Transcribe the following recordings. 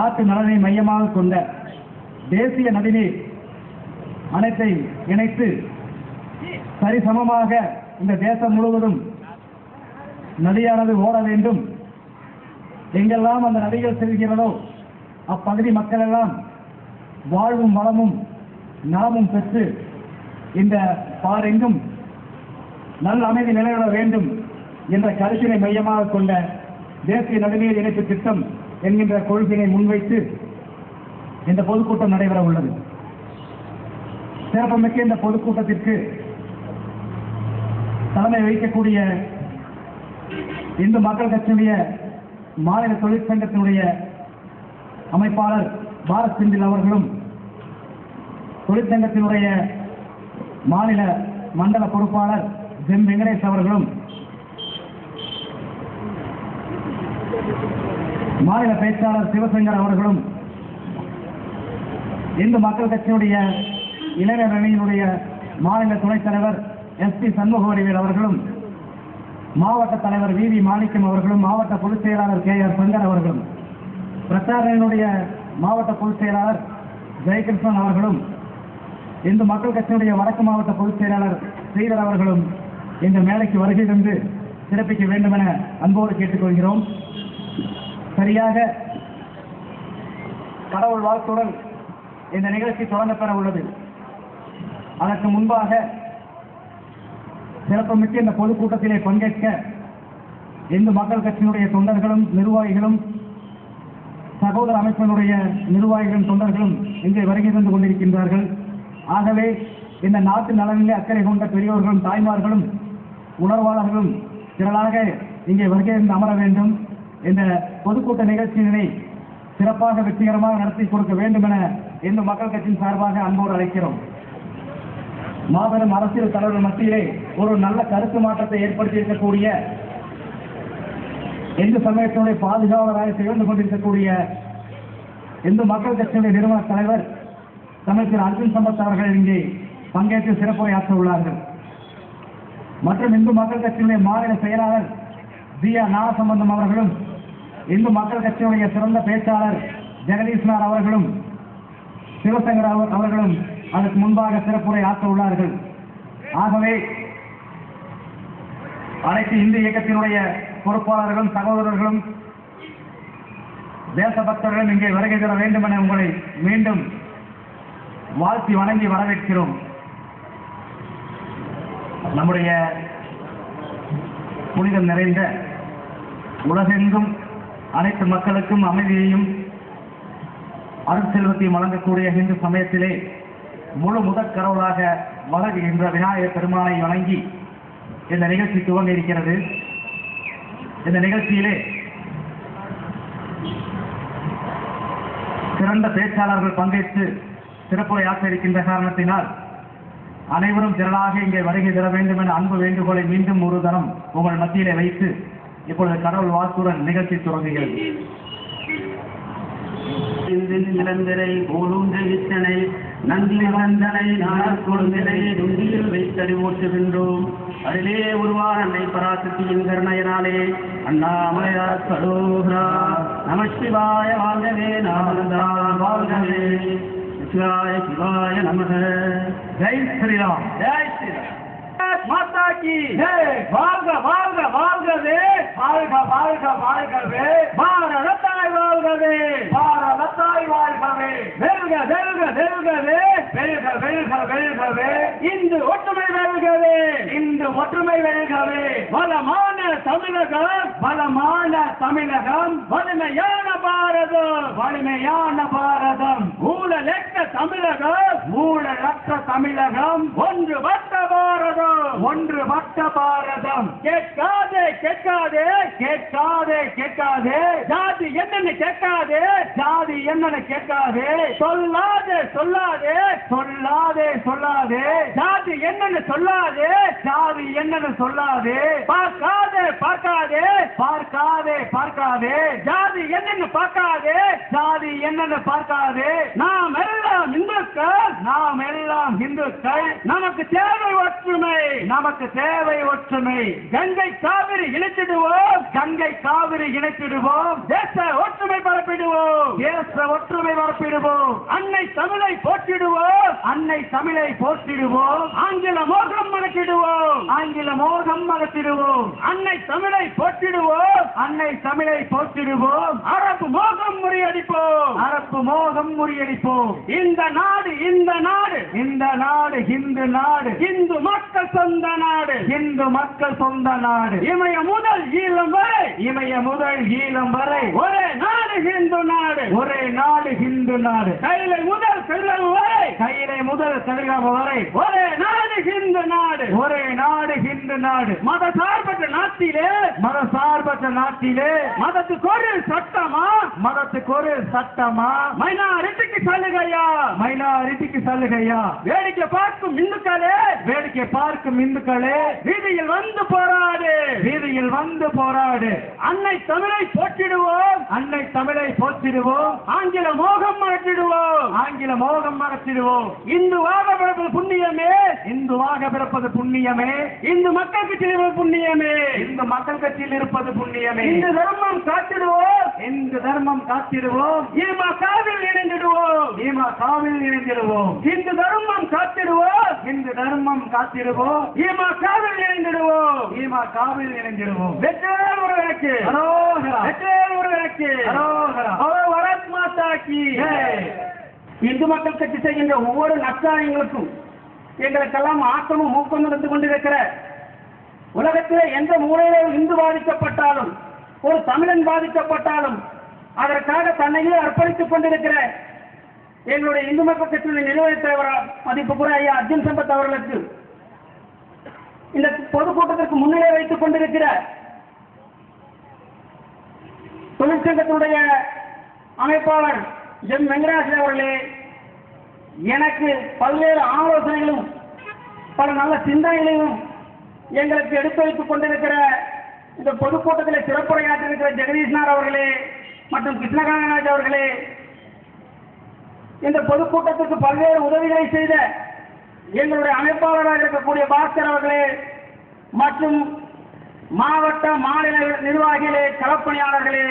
நாட்டு நலனை மையமாக கொண்ட தேசிய நதிநீர் அணைத்தை இணைத்து சரிசமமாக இந்த தேசம் முழுவதும் நதியானது ஓட வேண்டும். எங்கெல்லாம் அந்த நதிகள் செல்கிறதோ அப்பகுதி மக்கள் எல்லாம் வாழ்வும் வளமும் நலமும் பெற்று இந்த பாரெங்கும் நல்ல அமைதி நிலையிட வேண்டும் என்ற கருத்தினை மையமாக கொண்ட தேசிய நதிநீர் இணைப்பு திட்டம் என்கின்ற கொள்கையை முன்வைத்து இந்த பொதுக்கூட்டம் நடைபெற உள்ளது. சிறப்புமிக்க இந்த பொதுக்கூட்டத்திற்கு தலைமை வகிக்கக்கூடிய இந்து மக்கள் கட்சியுடைய மாநில தொழிற்சங்கத்தினுடைய அமைப்பாளர் பாரத் செந்தில் அவர்களும், தொழிற்சங்கத்தினுடைய மாநில மண்டல பொறுப்பாளர் ஜெம் வெங்கடேஷ் அவர்களும், மாநில பேச்சாளர் சிவசங்கர் அவர்களும், இந்து மக்கள் கட்சியுடைய இளைஞர் அணியினுடைய மாநில துணைத் தலைவர் எஸ்.பி. சண்முகவடிவேல் அவர்களும், மாவட்ட தலைவர் வி.வி. மாணிக்கம் அவர்களும், மாவட்ட பொதுச் செயலாளர் கே.ஆர். சங்கர் அவர்களும், பிரச்சாரனுடைய மாவட்ட பொதுச் செயலாளர் ஜெயகிருஷ்ணன் அவர்களும், இந்து மக்கள் கட்சியுடைய வடக்கு மாவட்ட பொதுச் செயலாளர் ஸ்ரீதர் அவர்களும் இந்த மேடைக்கு வருகை தந்து சிறப்பிக்க வேண்டும் என அன்போடு கேட்டுக்கொள்கிறோம். சரியாக கடவுள் வாழ்த்துடன் இந்த நிகழ்ச்சி தொடங்கப்பெற உள்ளது. அதற்கு முன்பாக சிறப்புமிக்க இந்த பொதுக்கூட்டத்திலே பங்கேற்க இந்து மக்கள் கட்சியினுடைய தொண்டர்களும் நிர்வாகிகளும், சகோதர அமைப்பினுடைய நிர்வாகிகளும் தொண்டர்களும் இங்கே வருகை தந்து கொண்டிருக்கின்றார்கள். ஆகவே இந்த நாட்டு நலனிலே அக்கறை கொண்ட பெரியோர்களும் தாய்மார்களும் உணர்வாளர்களும் திரளாக இங்கே வருகை தந்து அமர வேண்டும். இந்த பொதுக்கூட்ட நிகழ்ச்சியினை சிறப்பாக வெற்றிகரமாக நடத்தி கொடுக்க வேண்டும் என இந்து மக்கள் கட்சியின் சார்பாக அன்போடு அழைக்கிறோம். மாபெரும் அரசியல் தலைவர்கள் மத்தியிலே ஒரு நல்ல கருத்து மாற்றத்தை ஏற்படுத்தி இருக்கக்கூடிய, இந்து சமயத்தினுடைய பாதுகாவலராக திகழ்ந்து கொண்டிருக்கக்கூடிய இந்து மக்கள் கட்சியுடைய நிறுவன தலைவர் தமிழர் அர்ஜுன் சம்பத் அவர்கள் இங்கே பங்கேற்று சிறப்புரையாற்ற உள்ளார்கள். மற்றும் இந்து மக்கள் கட்சியுடைய மாநில செயலாளர் ஜி.ஆர். நாகசம்பந்தம் அவர்களும், இந்து மக்கள் கட்சியுடைய சிறந்த பேச்சாளர் ஜெகதீஷ்னார் அவர்களும், சிவசங்கர் அவர்களும் அதற்கு முன்பாக சிறப்புரை ஆற்ற உள்ளார்கள். ஆகவே அனைத்து இந்து இயக்கத்தினுடைய பொறுப்பாளர்களும் சகோதரர்களும் தேசபக்தர்களும் இங்கே வருகை தர வேண்டும் என உங்களை மீண்டும் வாழ்த்தி வணங்கி வரவேற்கிறோம். நம்முடைய புனிதம் நிறைந்த உலகெங்கும் அனைத்து மக்களுக்கும் அமைதியையும் அருட்செல்வத்தையும் வழங்கக்கூடிய இந்து சமயத்திலே முழு முதற் கடவுளாக வழங்குகின்ற விநாயகர் பெருமானை வணங்கி இந்த நிகழ்ச்சி துவங்க இருக்கிறது. இந்த நிகழ்ச்சியிலே சிறந்த பேச்சாளர்கள் பங்கேற்று சிறப்புரை ஆற்ற இருக்கின்ற காரணத்தினால் அனைவரும் திரளாக இங்கே வருகை தர வேண்டும் என அன்பு வேண்டுகோளை மீண்டும் ஒரு தரம் உங்கள் மத்தியிலே வைத்து இப்பொழுது கடவுள் வாழ்த்துடன் நிகழ்ச்சி தொடங்குகிறது. நிலந்திரை போலூன்ற வித்தனை நந்தி வந்தனை நாள் கொடுந்தனை நுந்தியில் வைத்தடி ஓட்டுகின்றோம். அதிலே உருவான அன்னை பராசக்தியின் கருணையினாலே அண்ணாமலையார் கடோகரா நம சிவாய வாழ்கவே, நாமந்தால் வாழ்கவே, சிவாய சிவாய நமக. ஜெய் ஸ்ரீராம், ஜெய் ஸ்ரீராம். மாதா கி ஜெய். வாழ்க வாழ்க வாழ்கவே, வாழ்க வாழ்க வாழ்கவே, பாரதத்தாய் வாழ்கவே, பாரதத்தாய் வாழ்கவே, வெல்க வெல்க வெல்கவே, வெல்க வெல்க வெல்கவே, இந்து ஒற்றுமை வெல்கவே, இந்து ஒற்றுமை வெல்கவே, வளமான தமிழகம், வளமான தமிழகம், வலிமையான பாரதம், வலிமையான பாரதம், ஊழலற்ற தமிழகம், ஊழலற்ற தமிழகம், ஒன்றுபட்ட பாரதம், ஒன்றுபட்ட பாரதம். கேட்காதே கேட்காதே கேட்காதே கேட்காதே, ஜாதி என்னன்னு கேட்காதே, ஜாதி என்னன்னு கேட்காதே, சொல்லாதே சொல்லாதே சொல்லாதே சொல்லாதே, ஜாதி என்னன்னு சொல்லாதே, ஜாதி என்னன்னு சொல்லாதே, பார்க்காதே பார்க்காதே, பார்க்காதே பார்க்காதே, ஜாதி என்னன்னு பார்க்காதே, ஜாதி என்னன்னு பார்க்காதே, நாம் எல்லாம் இந்துக்கள், நாம் எல்லாம் இந்துக்கள், நமக்கு தேவை ஒற்றுமை, நமக்கு தேவை ஒற்றுமை, கங்கை காவிரி இணைத்திடுவோம், கங்கை காவிரி இணைத்திடுவோம், தேச ஒற்றுமை பரப்பிடுவோம், தேச ஒற்றுமை பரப்பிடுவோம், அன்னை தமிழை போற்றிடுவோம், அன்னை தமிழை போற்றிடுவோம், ஆங்கில மோகம் மறக்கிடுவோம், ஆங்கில மோகம் அகற்றிடுவோம், அன்னை தமிழை போற்றிடுவோம், அன்னை தமிழை போற்றிடுவோம், அரபு மோகம் முறியடிப்போம், அரபு மோகம் முறியடிப்போம். இந்த நாடு இந்த நாடு இந்த நாடு இந்து நாடு, இந்து மக்கள் சொந்த நாடு, இந்து மக்கள் சொந்த நாடு, இமய முதல் ஈழம் வரை, இமய முதல் ஈழம் வரை ஒரே நாடு இந்து நாடு, ஒரே நாடு இந்து நாடு, கைலை முதல் செல்லம் வரை, கையிலை முதல் கலிகாம வரை ஒரே நாடு இந்து நாடு, ஒரே நாடு இந்து நாடு, மத சார்பற்ற நாட்டிலே, மத சார்பற்ற நாட்டிலே மதத்துக்கு ஒரு சட்டமா, மதத்துக்கு ஒரு சட்டமா, மைனாரிட்டிக்கு சலுகையா, மைனாரிட்டிக்கு சலுகையா, வேடிக்கை பார்க்கும் இந்துக்களே, வேடிக்கை பார்க்கும் இந்துக்களே வீதியில் வந்து போராடு, வீதியில் வந்து போராடு, அன்னை தமிழை போற்றிடுவோம், அன்னை தமிழை போற்றிடுவோம், ஆங்கில மோகம் மறக்கிடுவோம், ஆங்கில மோகம் மறத்திடுவோம், இந்துவாக பிறப்பது புண்ணியமே, இந்துவாக பிறப்பது புண்ணியமே, இந்து மக்களுக்கு செய்வது புண்ணியமே, இந்து மக்கள் கட்சியில் இருப்பது புண்ணியமே, இந்து தர்மம் காத்திடுவோம், இந்து தர்மம் காத்திடுவோம், ஈமா காவில் இணைந்திடுவோம், ஈமா காவில் இணைந்திடுவோம், இந்து தர்மம் காத்திடுவோம், இந்து தர்மம் காத்திடுவோம், ஈமா காவில் இணைந்திடுவோம், ஈமா காவில் இணைந்திடுவோம். வெற்றிவேல் ஒருவனுக்கு, அரோகரா, வெற்றிவேல் ஒருவனுக்கு, அரோகரா. அவர் வரத் மாதாக்கி. ஜெய். இந்து மக்கள் கட்சி செய்கின்ற ஒவ்வொரு நற்காரியங்களுக்கும் எங்களுக்கெல்லாம் ஆக்கமும் ஊக்கமும் இருந்து கொண்டிருக்கிற, உலகத்திலே எந்த மூலையிலே இந்து பாதிக்கப்பட்டாலும் ஒரு தமிழன் பாதிக்கப்பட்டாலும் அதற்காக தன்னையே அர்ப்பணித்துக் கொண்டிருக்கிற எங்களுடைய இந்து மக்கள் கட்சியின் நிறுவன தலைவர் மதிப்புக்குரிய ஐயா அர்ஜுன் சம்பத் அவர்களுக்கு இந்த பொதுக்கூட்டத்திற்கு முன்னிலை வைத்துக் கொண்டிருக்கிற தொழிற்சங்கத்தினுடைய அமைப்பாளர் எம் வெங்கடாசன் அவர்களே, எனக்கு பல்வேறு ஆலோசனைகளும் பல நல்ல சிந்தனைகளையும் எங்களுக்கு எடுத்து வைத்துக் கொண்டிருக்கிற இந்த பொதுக்கூட்டத்தில் சிறப்புரையாற்றிருக்கிற ஜெகதீஷ்னார் அவர்களே மற்றும் கிருஷ்ணகாந்தராஜ் அவர்களே, இந்த பொதுக்கூட்டத்திற்கு பல்வேறு உதவிகளை செய்த எங்களுடைய அமைப்பாளராக இருக்கக்கூடிய பாஸ்கர் அவர்களே மற்றும் மாவட்ட மாநில நிர்வாகிகளே, களப்பணியாளர்களே,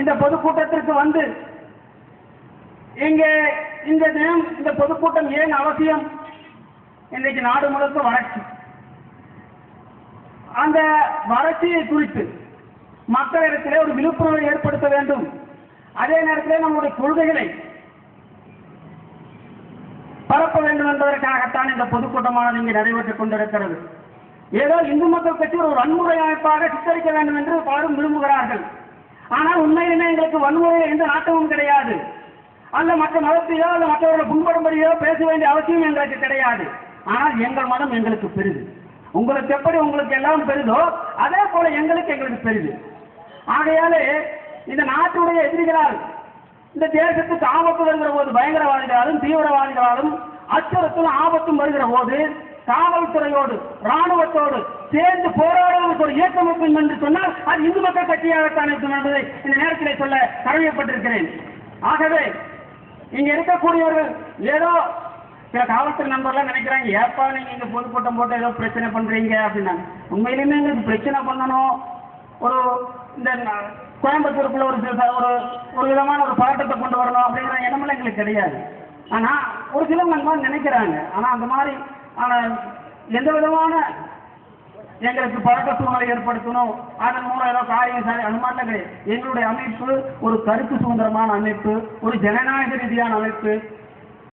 இந்த பொதுக்கூட்டத்திற்கு வந்து இங்கே இந்த தினம் இந்த பொதுக்கூட்டம் ஏன் அவசியம்? இன்றைக்கு நாடு முழுக்க வறட்சி. அந்த வறட்சியை குறித்து மக்களிடத்திலே ஒரு விழிப்புணர்வை ஏற்படுத்த வேண்டும். அதே நேரத்திலே நம்முடைய கொள்கைகளை பரப்ப வேண்டும் என்பதற்காகத்தான் இந்த பொதுக்கூட்டமானது இங்கே நடைபெற்றுக் கொண்டிருக்கிறது. ஏதோ இந்து மக்கள் கட்சி ஒரு வன்முறை அமைப்பாக சித்தரிக்க வேண்டும் என்று பலரும் விரும்புகிறார்கள். ஆனால் உண்மையிலுமே எங்களுக்கு வன்முறையில் எந்த நாட்டமும் கிடையாது. அல்ல மற்ற மதத்தையோ அல்ல மற்றவர்களை புண்படும்படியோ பேச வேண்டிய அவசியம் எங்களுக்கு கிடையாது. ஆனால் எங்கள் மதம் எங்களுக்கு பெரிது. உங்களுக்கு எப்படி உங்களுக்கு எல்லாம் பெரிதோ அதே போல எங்களுக்கு பெரிது. ஆகையாலே இந்த நாட்டுடைய எதிரிகளால் இந்த தேசத்துக்கு ஆபத்து வருகிற போது, பயங்கரவாதிகளாலும் தீவிரவாதிகளாலும் அச்சுறுத்தும் ஆபத்தும் வருகிற போது காவல்துறையோடு ராணுவத்தோடு சேர்ந்து போராடுவதற்கு ஒரு இயக்கம் இருக்கும் என்று சொன்னால் அது இந்து மக்கள் கட்சியாகத்தான் இருக்கும் என்பதை இந்த நேரத்திலே சொல்ல கடமைப்பட்டிருக்கிறேன். ஆகவே இங்க இருக்கக்கூடியவர்கள் ஏதோ சில காவல்துறை நண்பர்லாம் நினைக்கிறாங்க, ஏப்பா நீங்க இங்க பொதுக்கூட்டம் போட்டு ஏதோ பிரச்சனை பண்றீங்க அப்படின்னா. உண்மையிலுமே எங்களுக்கு பிரச்சனை பண்ணணும், ஒரு இந்த கோயம்புத்தூருக்குள்ள ஒரு விதமான ஒரு பதட்டத்தை கொண்டு வரணும் அப்படிங்கிற எண்ணமெல்லாம் எங்களுக்கு கிடையாது. ஆனா ஒரு சிலவங்க அந்த மாதிரி நினைக்கிறாங்க. ஆனா அந்த மாதிரி எந்த விதமான எங்களுக்கு பழக்க சூழ்நிலை ஏற்படுத்தணும், அதன் மூலம் ஏதோ காரியம் அது மாதிரிலாம் கிடையாது. எங்களுடைய அமைப்பு ஒரு கருத்து சுதந்திரமான அமைப்பு, ஒரு ஜனநாயக ரீதியான அமைப்பு.